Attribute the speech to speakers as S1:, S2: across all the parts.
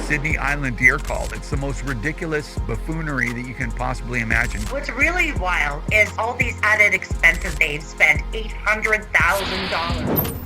S1: Sydney Island Deer Cull. It's the most ridiculous buffoonery that you can possibly imagine.
S2: What's really wild is all these added expenses. They've spent $800,000.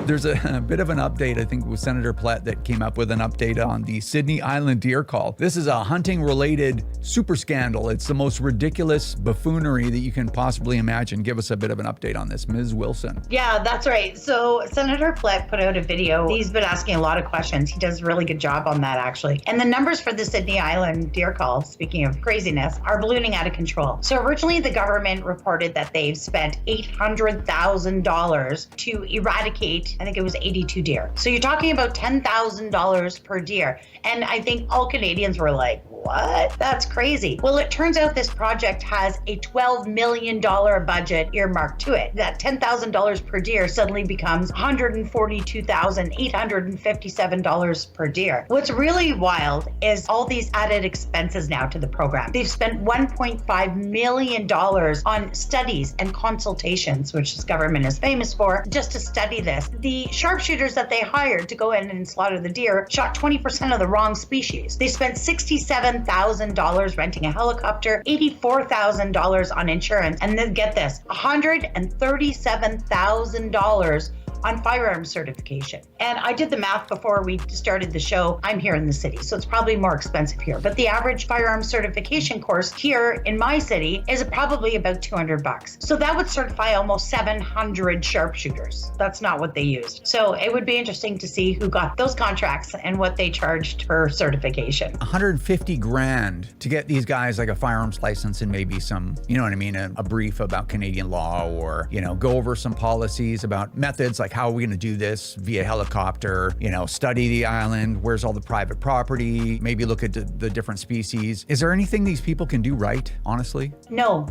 S1: There's a bit of an update, I think, with Senator Platt that came up with an update on the Sydney Island Deer Cull. This is a hunting-related super scandal. It's the most ridiculous buffoonery that you can possibly imagine. Give us a bit of an update on this, Ms. Wilson.
S2: Yeah, that's right. So Senator Platt put out a video. He's been asking a lot of questions. He does a really good job on that, actually. And the numbers for the Sydney Island Deer Cull, speaking of craziness, are ballooning out of control. So originally the government reported that they've spent $800,000 to eradicate, I think it was 82 deer. So you're talking about $10,000 per deer. And I think all Canadians were like, what? That's crazy. Well, it turns out this project has a $12 million budget earmarked to it. That $10,000 per deer suddenly becomes $142,857 per deer. What's really wild is all these added expenses now to the program. They've spent $1.5 million on studies and consultations, which this government is famous for, just to study this. The sharpshooters that they hired to go in and slaughter the deer shot 20% of the wrong species. They spent $67,000 renting a helicopter, $84,000 on insurance, and then get this, $137,000 on firearm certification. And I did the math before we started the show. I'm here in the city, so it's probably more expensive here. But the average firearm certification course here in my city is probably about $200. So that would certify almost 700 sharpshooters. That's not what they used. So it would be interesting to see who got those contracts and what they charged for certification.
S1: 150 grand to get these guys like a firearms license and maybe some, you know what I mean, a brief about Canadian law, or, you know, go over some policies about methods like how are we going to do this via helicopter, you know, study the island, where's all the private property, maybe look at the different species. Is there anything these people can do right, honestly?
S2: No.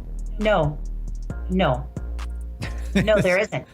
S2: No, there isn't.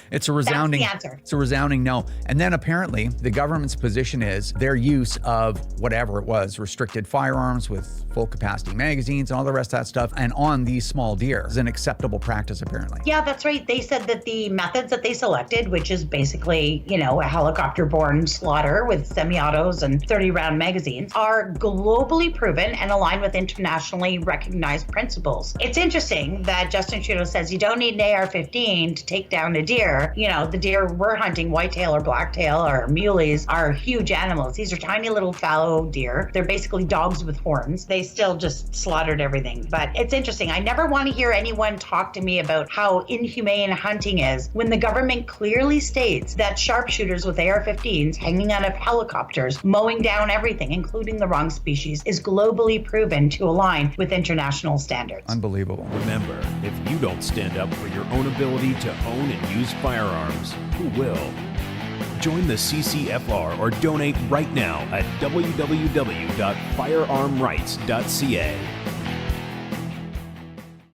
S1: It's a resounding,
S2: that's the answer.
S1: It's a resounding no. And then apparently the government's position is their use of whatever it was, restricted firearms with full capacity magazines and all the rest of that stuff, and on these small deer is an acceptable practice apparently.
S2: Yeah, that's right. They said that the methods that they selected, which is basically, you know, a helicopter-borne slaughter with semi-autos and 30-round magazines, are globally proven and aligned with internationally recognized principles. It's interesting that Justin Trudeau says you don't need an AR-15 to take down a deer. You know, the deer we're hunting, whitetail or blacktail or muleys, are huge animals. These are tiny little fallow deer. They're basically dogs with horns. They still just slaughtered everything. But it's interesting. I never want to hear anyone talk to me about how inhumane hunting is when the government clearly states that sharpshooters with AR-15s hanging out of helicopters, mowing down everything, including the wrong species, is globally proven to align with international standards.
S1: Unbelievable.
S3: Remember, if you don't stand up for your own ability to own and use firearms, who will? Join the CCFR or donate right now at www.firearmrights.ca.